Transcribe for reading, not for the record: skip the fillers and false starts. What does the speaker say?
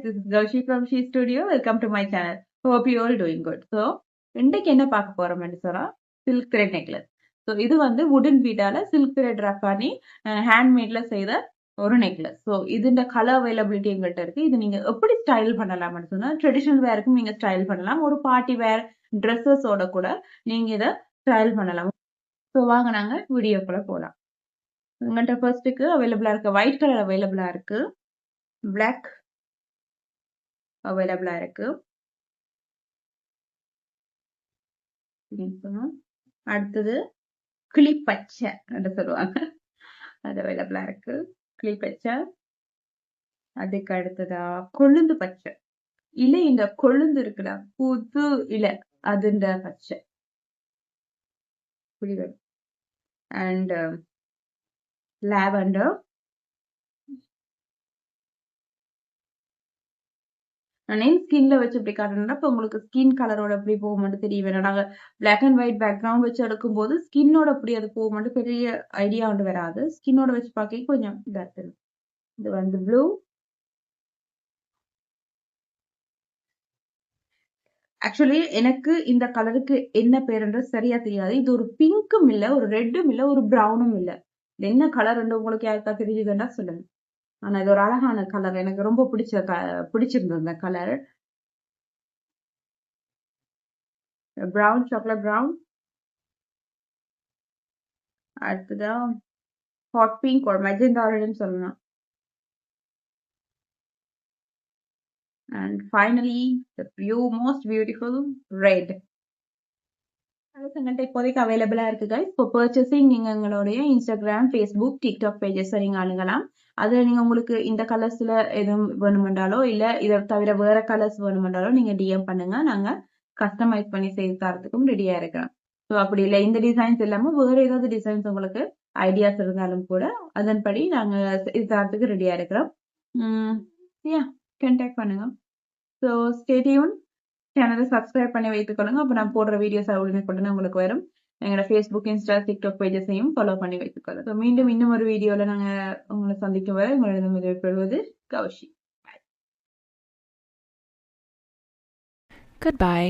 this is Gaushi from She Studio. Welcome to my channel. Hope you all doing good. So, இன்றைக்கு என்ன பார்க்க போறோம்னு சொன்னா silk thread necklace. So இது வந்து வுடன் பீடால சில்க் த்ரெட் ரஃப் பண்ணி ஹேண்ட்மேட்ல செய்த ஒரு நெக்லஸ். ஸோ இதுன்ற கலர் அவைலபிலிட்டி எங்கள்கிட்ட இருக்கு. இது நீங்க எப்படி ஸ்டைல் பண்ணலாம்னு சொன்னா ட்ரெடிஷனல் வேருக்கும் நீங்க ஸ்டைல் பண்ணலாம். ஒரு பார்ட்டி வேர் ட்ரெஸ்ஸஸோட கூட நீங்க இதை ஸ்டைல் பண்ணலாம். ஸோ வாங்க நாங்க வீடியோக்குள்ள போகலாம். உங்கள்கிட்ட ஃபர்ஸ்ட்டுக்கு அவைலபிளா இருக்கு ஒயிட் கலர் அவைலபிளா இருக்கு, பிளாக் அவைலபிளா இருக்கு. அடுத்தது கிளிப்பச்சை சொல்லுவாங்க, அது அவைலபிளா இருக்கு. கிளிப்பச்சை. அதுக்கு அடுத்ததா கொழுந்து பச்சை, இலை இந்த கொழுந்து இருக்குல்ல புது இலை அதுன்ற பச்சை புரியுது. And lavender. நான் ஸ்கின்ல வச்சு இப்படி காட்டுறேன்னா இப்போ உங்களுக்கு ஸ்கின் கலரோட எப்படி போகும்னு தெரியும். நாங்க பிளாக் அண்ட் ஒயிட் பேக்ரவுண்ட் வச்சு எடுக்கும் போது ஸ்கின்னோட எப்படி அது போகும்னு பெரிய ஐடியா ஒன்று வராது. ஸ்கின்னோட வச்சு பார்க்க கொஞ்சம் இதா தெரியும். இது வந்து ப்ளூ. ஆக்சுவலி எனக்கு இந்த கலருக்கு என்ன பேருன்றது சரியா தெரியாது. இது ஒரு பிங்க்கும் இல்ல, ஒரு ரெட்டும் இல்ல, ஒரு ப்ரௌனும் இல்ல. இது என்ன கலர் உங்களுக்கு யாருக்கா தெரியுதுன்னா சொல்லுங்க. ஆனா இது ஒரு அழகான கலர், எனக்கு ரொம்ப பிடிச்சிருந்தது இந்த கலர். Brown, chocolate brown. அடுத்ததான் ஹாட் பிங்க் ஒரு மெஜெண்டா ரெட்னு சொல்லலாம். And finally the most beautiful red. அதுக்கு இப்போதைக்கு அவைலபிளா இருக்கு guys. இப்போ பர்ச்சேசிங் நீங்க எங்களுடைய இன்ஸ்டாகிராம், ஃபேஸ்புக், டிக்டாக் பேஜஸ் நீங்க அணுகலாம். அதுல நீங்க உங்களுக்கு இந்த கலர்ஸ்ல எதுவும் வேணுமென்றாலோ இல்ல இதை தவிர வேற கலர்ஸ் வேணுமென்றாலோ நீங்க டிஎம் பண்ணுங்க. நாங்க கஸ்டமைஸ் பண்ணி செய்து தரத்துக்கும் ரெடியா இருக்கிறோம். ஸோ அப்படி இல்லை இந்த டிசைன்ஸ் இல்லாம வேற ஏதாவது டிசைன்ஸ் உங்களுக்கு ஐடியாஸ் இருந்தாலும் கூட அதன்படி நாங்க இது தரத்துக்கு ரெடியா இருக்கிறோம். கான்டாக்ட் பண்ணுங்க. So stay tune. சேனலை சப்ஸ்கிரைப் பண்ணி வைத்துக் கொள்ளுங்க. அப்போ நான் போடுற வீடியோஸ் உடனே உங்களுக்கு வரும். எங்களோட ஃபேஸ்புக், இன்ஸ்டா, டிக்டாக் பேஜஸையும் ஃபாலோ பண்ணி வைத்துக் கொள்ளுங்க. ஸோ மீண்டும் இன்னும் ஒரு வீடியோல நாங்க உங்களை சந்திக்கும் வரை உங்களிடம் விடைபெறுவது கௌஷி. Goodbye.